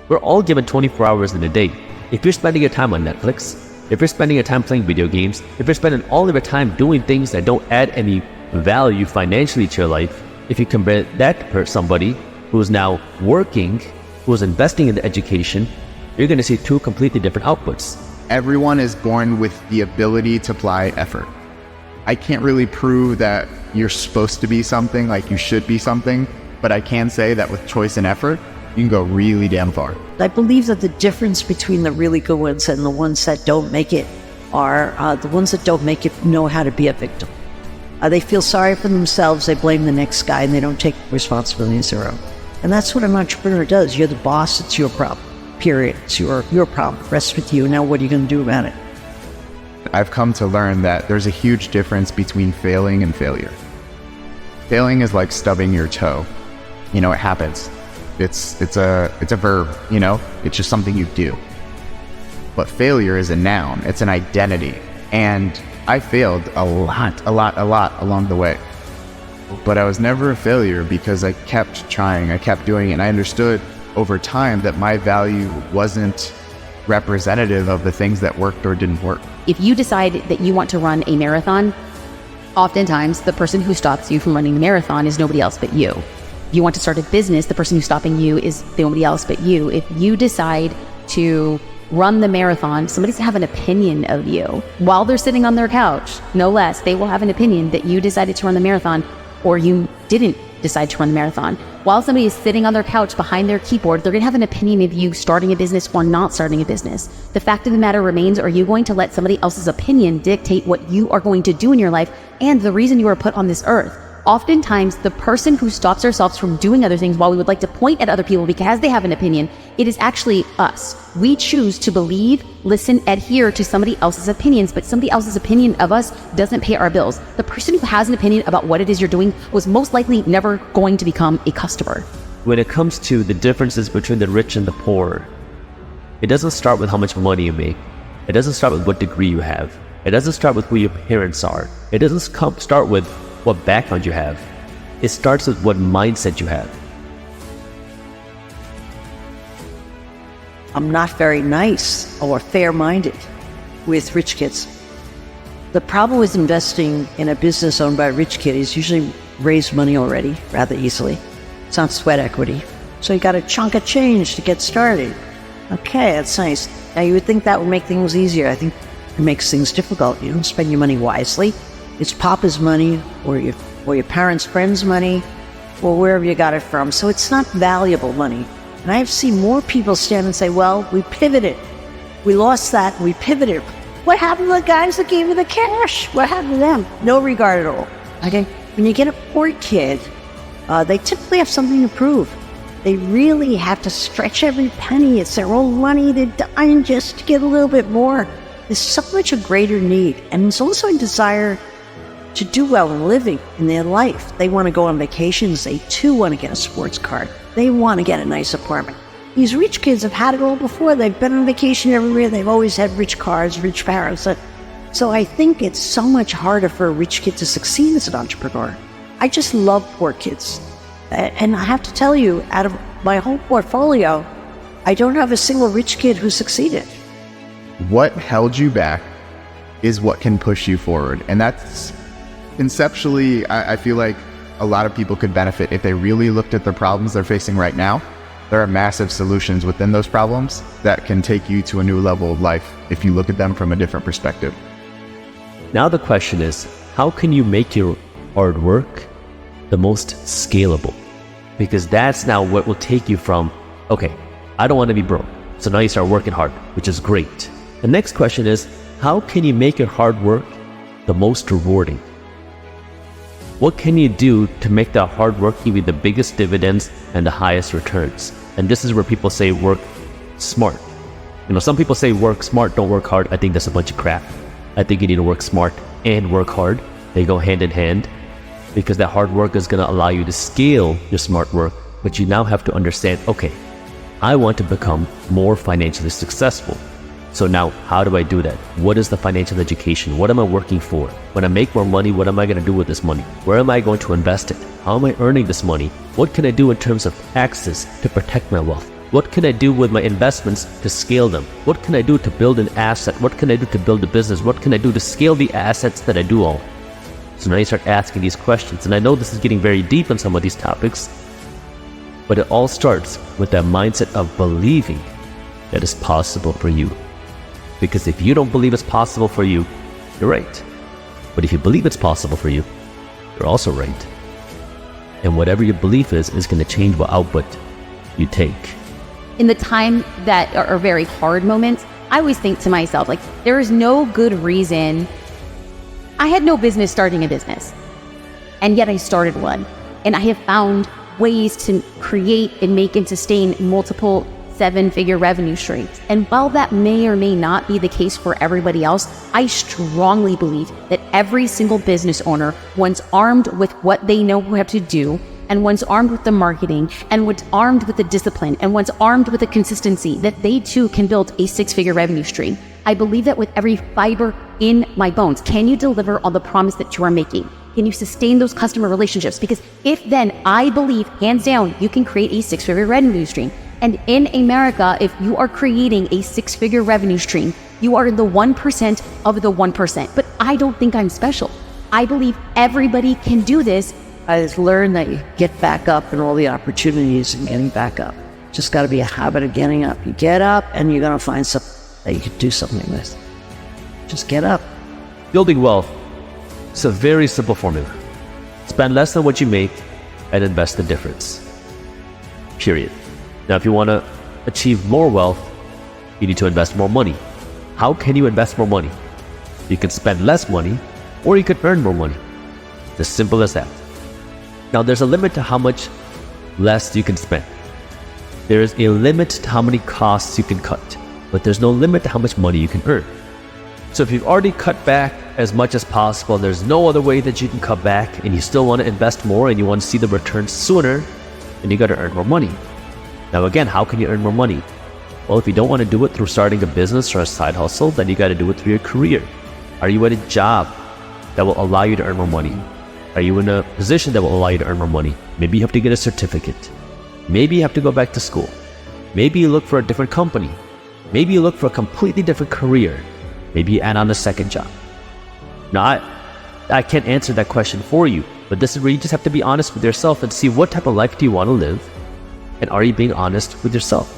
We're all given 24 hours in a day. If you're spending your time on Netflix, if you're spending your time playing video games, if you're spending all of your time doing things that don't add any value financially to your life, if you compare that to somebody who's now working, who's investing in the education, you're going to see two completely different outputs. Everyone is born with the ability to apply effort. I can't really prove that you're supposed to be something, like you should be something, but I can say that with choice and effort, you can go really damn far. I believe that the difference between the really good ones and the ones that don't make it are the ones that don't make it know how to be a victim. They feel sorry for themselves, they blame the next guy, and they don't take responsibility as their own. And that's what an entrepreneur does. You're the boss, it's your problem, period. It's your problem, rests with you. Now what are you going to do about it? I've come to learn that there's a huge difference between failing and failure. Failing is like stubbing your toe. You know, it happens. It's a verb, you know, it's just something you do. But failure is a noun, it's an identity. And I failed a lot along the way. But I was never a failure because I kept trying, I kept doing it. And I understood over time that my value wasn't representative of the things that worked or didn't work. If you decide that you want to run a marathon, oftentimes the person who stops you from running the marathon is nobody else but you. If you want to start a business, the person who's stopping you is nobody else but you. If you decide to run the marathon, somebody's have an opinion of you while they're sitting on their couch, no less. They will have an opinion that you decided to run the marathon or you didn't decide to run the marathon. While somebody is sitting on their couch behind their keyboard, they're going to have an opinion of you starting a business or not starting a business. The fact of the matter remains, are you going to let somebody else's opinion dictate what you are going to do in your life and the reason you are put on this earth? Oftentimes, the person who stops ourselves from doing other things while we would like to point at other people because they have an opinion, it is actually us. We choose to believe, listen, adhere to somebody else's opinions, but somebody else's opinion of us doesn't pay our bills. The person who has an opinion about what it is you're doing was most likely never going to become a customer. When it comes to the differences between the rich and the poor, it doesn't start with how much money you make. It doesn't start with what degree you have. It doesn't start with who your parents are. It doesn't start with what background you have. It starts with what mindset you have. I'm not very nice or fair-minded with rich kids. The problem with investing in a business owned by a rich kid is usually raise money already rather easily. It's not sweat equity. So you got a chunk of change to get started. Okay, that's nice. Now you would think that would make things easier. I think it makes things difficult. You don't spend your money wisely. It's Papa's money or your parents' friends' money or wherever you got it from. So it's not valuable money. And I've seen more people stand and say, well, we pivoted. We lost that, we pivoted. What happened to the guys that gave me the cash? What happened to them? No regard at all. Okay? When you get a poor kid, they typically have something to prove. They really have to stretch every penny. It's their own money. They're dying just to get a little bit more. There's so much a greater need. And it's also a desire to do well in living in their life. They want to go on vacations. They too want to get a sports car. They want to get a nice apartment. These rich kids have had it all before. They've been on vacation everywhere. They've always had rich cars, rich parents. So I think it's so much harder for a rich kid to succeed as an entrepreneur. I just love poor kids. And I have to tell you, out of my whole portfolio, I don't have a single rich kid who succeeded. What held you back is what can push you forward. And that's conceptually, I feel like a lot of people could benefit if they really looked at the problems they're facing right now. There are massive solutions within those problems that can take you to a new level of life if you look at them from a different perspective. Now the question is, how can you make your hard work the most scalable? Because that's now what will take you from, okay, I don't want to be broke. So now you start working hard, which is great. The next question is, how can you make your hard work the most rewarding? What can you do to make that hard work give you the biggest dividends and the highest returns? And this is where people say work smart. You know, some people say work smart, don't work hard. I think that's a bunch of crap. I think you need to work smart and work hard. They go hand in hand because that hard work is going to allow you to scale your smart work. But you now have to understand, okay, I want to become more financially successful. So now, how do I do that? What is the financial education? What am I working for? When I make more money, what am I going to do with this money? Where am I going to invest it? How am I earning this money? What can I do in terms of taxes to protect my wealth? What can I do with my investments to scale them? What can I do to build an asset? What can I do to build a business? What can I do to scale the assets that I do own? So now you start asking these questions. And I know this is getting very deep on some of these topics, but it all starts with that mindset of believing that it's possible for you. Because if you don't believe it's possible for you, you're right. But if you believe it's possible for you, you're also right. And whatever your belief is going to change what output you take. In the time that are very hard moments, I always think to myself, like, there is no good reason. I had no business starting a business, and yet I started one. And I have found ways to create and make and sustain multiple 7-figure revenue streams. And while that may or may not be the case for everybody else, I strongly believe that every single business owner, once armed with what they know how to do, and once armed with the marketing, and once armed with the discipline, and once armed with the consistency, that they too can build a 6-figure revenue stream. I believe that with every fiber in my bones. Can you deliver on the promise that you are making? Can you sustain those customer relationships? Because if then, I believe, hands down, you can create a 6-figure revenue stream. And in America, if you are creating a 6-figure revenue stream, you are in the 1% of the 1%. But I don't think I'm special. I believe everybody can do this. I've learned that you get back up and all the opportunities and getting back up. Just got to be a habit of getting up. You get up and you're going to find something that you can do something with. Just get up. Building wealth, it's a very simple formula. Spend less than what you make and invest the difference. Period. Now, if you want to achieve more wealth, you need to invest more money. How can you invest more money? You can spend less money, or you can earn more money. It's as simple as that. Now, there's a limit to how much less you can spend. There is a limit to how many costs you can cut, but there's no limit to how much money you can earn. So if you've already cut back as much as possible, and there's no other way that you can cut back, and you still want to invest more and you want to see the returns sooner, then you got to earn more money. Now again, how can you earn more money? Well, if you don't want to do it through starting a business or a side hustle, then you got to do it through your career. Are you at a job that will allow you to earn more money? Are you in a position that will allow you to earn more money? Maybe you have to get a certificate. Maybe you have to go back to school. Maybe you look for a different company. Maybe you look for a completely different career. Maybe you add on a second job. Now, I can't answer that question for you, but this is where you just have to be honest with yourself and see what type of life do you want to live, and are you being honest with yourself?